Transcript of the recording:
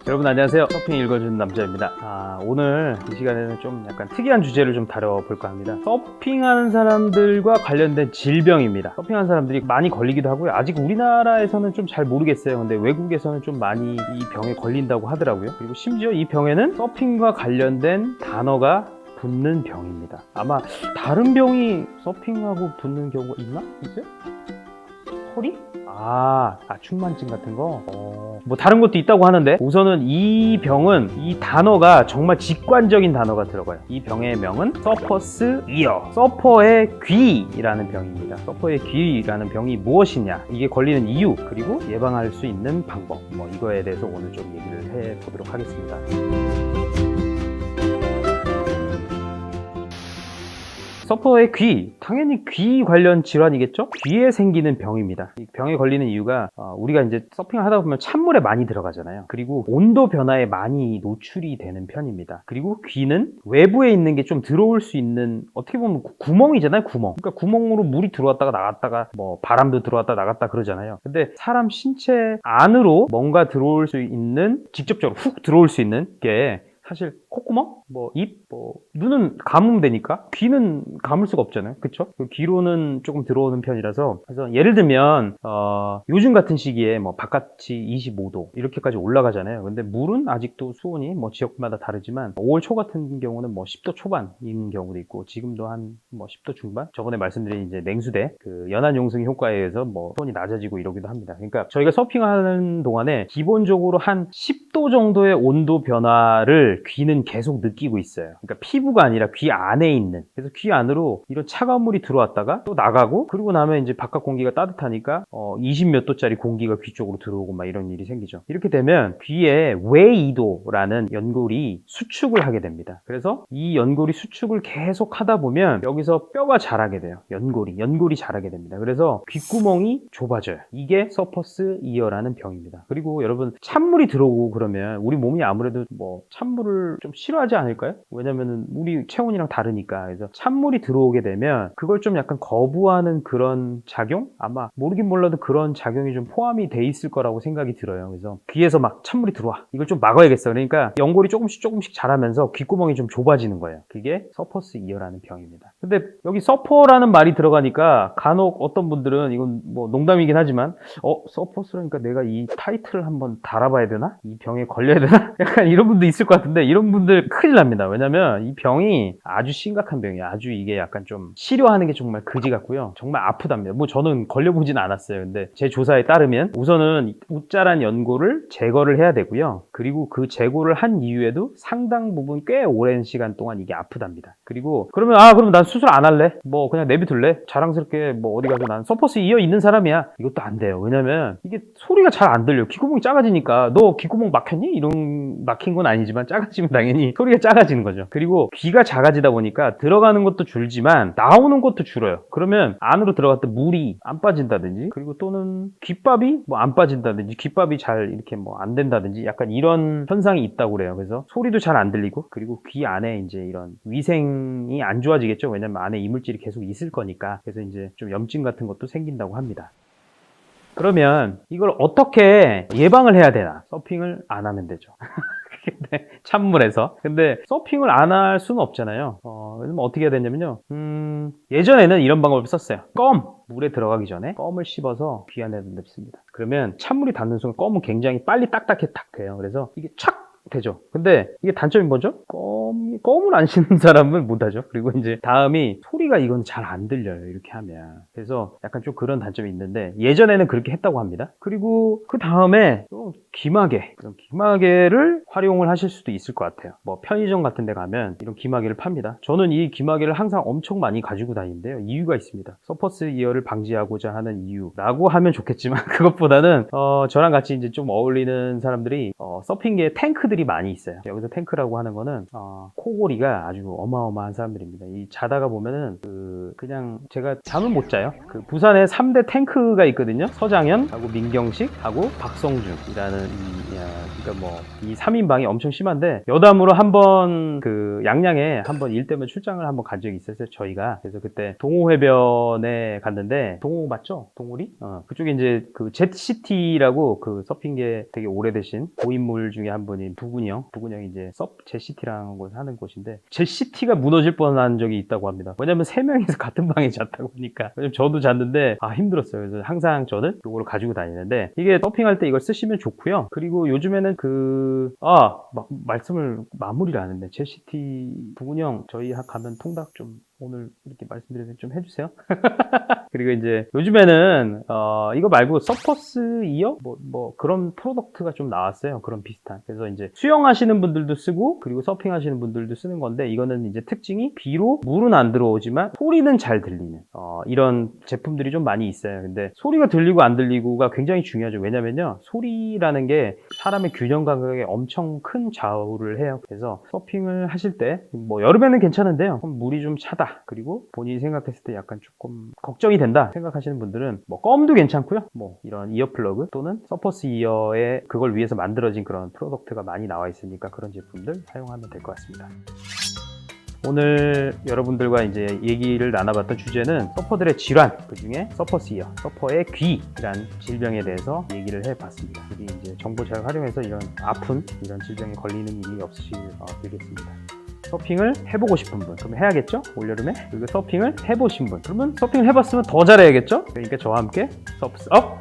여러분 안녕하세요. 서핑 읽어주는 남자입니다. 오늘 이 시간에는 좀 약간 특이한 주제를 좀 다뤄볼까 합니다. 서핑하는 사람들과 관련된 질병입니다. 서핑하는 사람들이 많이 걸리기도 하고요. 아직 우리나라에서는 좀 잘 모르겠어요. 근데 외국에서는 좀 많이 이 병에 걸린다고 하더라고요. 그리고 심지어 이 병에는 서핑과 관련된 단어가 붙는 병입니다. 아마 다른 병이 서핑하고 붙는 경우가 있나? 있어요? 허리? 축만증 같은 거? 뭐 다른 것도 있다고 하는데 우선은 이 병은 이 단어가 정말 직관적인 단어가 들어가요. 이 병의 명은 서퍼스 이어, 서퍼의 귀라는 병입니다. 서퍼의 귀라는 병이 무엇이냐, 이게 걸리는 이유, 그리고 예방할 수 있는 방법, 이거에 대해서 오늘 좀 얘기를 해보도록 하겠습니다. 서퍼의 귀, 당연히 귀 관련 질환이겠죠? 귀에 생기는 병입니다. 이 병에 걸리는 이유가 우리가 이제 서핑을 하다 보면 찬물에 많이 들어가잖아요. 그리고 온도 변화에 많이 노출이 되는 편입니다. 그리고 귀는 외부에 있는 게 좀 들어올 수 있는, 어떻게 보면 구멍이잖아요, 구멍. 그러니까 구멍으로 물이 들어왔다가 나갔다가 바람도 들어왔다 나갔다 그러잖아요. 근데 사람 신체 안으로 뭔가 들어올 수 있는, 직접적으로 훅 들어올 수 있는 게 사실 콧구멍? 입? 눈은 감으면 되니까 귀는 감을 수가 없잖아요. 그쵸? 귀로는 조금 들어오는 편이라서, 그래서 예를 들면 요즘 같은 시기에 바깥이 25도 이렇게까지 올라가잖아요. 근데 물은 아직도 수온이 지역마다 다르지만 5월 초 같은 경우는 10도 초반인 경우도 있고, 지금도 한 10도 중반? 저번에 말씀드린 이제 냉수대 그 연안용승 효과에 의해서 수온이 낮아지고 이러기도 합니다. 그러니까 저희가 서핑하는 동안에 기본적으로 한 10도 정도의 온도 변화를 귀는 계속 느끼고 있어요. 그러니까 피부가 아니라 귀 안에 있는, 그래서 귀 안으로 이런 차가운 물이 들어왔다가 또 나가고, 그리고 나면 이제 바깥 공기가 따뜻하니까 20 몇 도짜리 공기가 귀 쪽으로 들어오고 이런 일이 생기죠. 이렇게 되면 귀에 외이도라는 연골이 수축을 하게 됩니다. 그래서 이 연골이 수축을 계속 하다 보면 여기서 뼈가 자라게 돼요. 연골이 자라게 됩니다. 그래서 귓구멍이 좁아져요. 이게 서퍼스 이어라는 병입니다. 그리고 여러분, 찬물이 들어오고 그러면 우리 몸이 아무래도 찬물을 좀 싫어하지 않을까요? 왜냐면은 우리 체온이랑 다르니까. 그래서 찬물이 들어오게 되면 그걸 좀 약간 거부하는 그런 작용? 아마 모르긴 몰라도 그런 작용이 좀 포함이 돼 있을 거라고 생각이 들어요. 그래서 귀에서 찬물이 들어와, 이걸 좀 막아야겠어. 그러니까 연골이 조금씩 자라면서 귓구멍이 좀 좁아지는 거예요. 그게 서퍼스 이어라는 병입니다. 근데 여기 서퍼라는 말이 들어가니까 간혹 어떤 분들은, 이건 농담이긴 하지만 서퍼스라니까 내가 이 타이틀을 한번 달아봐야 되나? 이 병에 걸려야 되나? 약간 이런 분도 있을 것 같은데, 이런 분들 큰일 납니다. 왜냐면 이 병이 아주 심각한 병이에요. 아주 이게 약간 좀 치료하는 게 정말 그지 같고요. 정말 아프답니다. 저는 걸려보진 않았어요. 근데 제 조사에 따르면 우선은 웃자란 연골을 제거를 해야 되고요. 그리고 그 제거를 한 이후에도 상당 부분 꽤 오랜 시간 동안 이게 아프답니다. 그리고 그러면 난 수술 안 할래? 그냥 내비둘래? 자랑스럽게 어디 가서 난 서퍼스 이어 있는 사람이야. 이것도 안 돼요. 왜냐면 이게 소리가 잘 안 들려요. 귓구멍이 작아지니까. 너 귓구멍 막혔니? 이런, 막힌 건 아니지만 작아지면 당연히 소리가 작아지는 거죠. 그리고 귀가 작아지다 보니까 들어가는 것도 줄지만 나오는 것도 줄어요. 그러면 안으로 들어갔던 물이 안 빠진다든지, 그리고 또는 귓밥이 안 빠진다든지, 귓밥이 잘 이렇게 안 된다든지, 약간 이런 현상이 있다고 그래요. 그래서 소리도 잘 안 들리고, 그리고 귀 안에 이제 이런 위생이 안 좋아지겠죠. 왜냐면 안에 이물질이 계속 있을 거니까. 그래서 이제 좀 염증 같은 것도 생긴다고 합니다. 그러면 이걸 어떻게 예방을 해야 되나? 서핑을 안 하면 되죠. 찬물에서. 근데 서핑을 안 할 수는 없잖아요. 그러면 어떻게 해야 되냐면요. 예전에는 이런 방법을 썼어요. 물에 들어가기 전에 껌을 씹어서 귀 안에 넣습니다. 그러면 찬물이 닿는 순간 껌은 굉장히 빨리 딱딱해 탁 돼요. 그래서 이게 착 되죠. 근데 이게 단점이 뭐죠? 껌을 안 씹는 사람은 못하죠. 그리고 이제 다음이 소리가, 이건 잘 안 들려요, 이렇게 하면. 그래서 약간 좀 그런 단점이 있는데, 예전에는 그렇게 했다고 합니다. 그리고 그 다음에 또 귀마개를 활용을 하실 수도 있을 것 같아요. 편의점 같은 데 가면 이런 귀마개를 팝니다. 저는 이 귀마개를 항상 엄청 많이 가지고 다니는데요. 이유가 있습니다. 서퍼스 이어를 방지하고자 하는 이유라고 하면 좋겠지만, 그것보다는 저랑 같이 이제 좀 어울리는 사람들이 서핑계에 탱크들이 탱크들이 많이 있어요. 여기서 탱크라고 하는 거는 코골이가 아주 어마어마한 사람들입니다. 이 자다가 보면은 그냥 제가 잠을 못 자요. 그 부산에 3대 탱크가 있거든요. 서장현하고 민경식하고 박성준이라는 그러니까 이 3인방이 엄청 심한데, 여담으로 한번 그 양양에 한번 일 때문에 출장을 한번 간 적이 있었어요, 저희가. 그래서 그때 동호해변에 갔는데, 동호 맞죠? 동호리? 그쪽에 이제 그 젯시티라고 그 서핑계 되게 오래되신 고인물 중에 한 분인 부근형이 이제 젯시티라는 곳을 하는 곳인데, 젯시티가 무너질 뻔한 적이 있다고 합니다. 왜냐면 3명이서 같은 방에 잤다고 하니까. 왜냐면 저도 잤는데 힘들었어요. 그래서 항상 저는 이걸 가지고 다니는데, 이게 서핑할 때 이걸 쓰시면 좋고요. 그리고 요즘에는 말씀을 마무리를 안 했네. 젯시티 부근형 저희 가면 통닭 좀 오늘 이렇게 말씀드려서 좀 해주세요. 그리고 이제 요즘에는 이거 말고 서퍼스 이어 그런 프로덕트가 좀 나왔어요. 그런 비슷한. 그래서 이제 수영하시는 분들도 쓰고, 그리고 서핑하시는 분들도 쓰는 건데, 이거는 이제 특징이 비로 물은 안 들어오지만 소리는 잘 들리는 이런 제품들이 좀 많이 있어요. 근데 소리가 들리고 안 들리고가 굉장히 중요하죠. 왜냐면요, 소리라는 게 사람의 균형 감각에 엄청 큰 좌우를 해요. 그래서 서핑을 하실 때 여름에는 괜찮은데요, 물이 좀 차다, 그리고 본인이 생각했을 때 약간 조금 걱정이 된다 생각하시는 분들은 껌도 괜찮고요. 이런 이어플러그 또는 서퍼스 이어에 그걸 위해서 만들어진 그런 프로덕트가 많이 나와 있으니까 그런 제품들 사용하면 될 것 같습니다. 오늘 여러분들과 이제 얘기를 나눠봤던 주제는 서퍼들의 질환, 그 중에 서퍼스 이어, 서퍼의 귀란 질병에 대해서 얘기를 해봤습니다. 여기 이제 정보 잘 활용해서 이런 아픈 이런 질병에 걸리는 일이 없으시길 빌겠습니다. 서핑을 해보고 싶은 분, 그러면 해야겠죠? 올여름에. 그리고 서핑을 해보신 분, 그러면 서핑을 해봤으면 더 잘해야겠죠? 그러니까 저와 함께 서프스 업!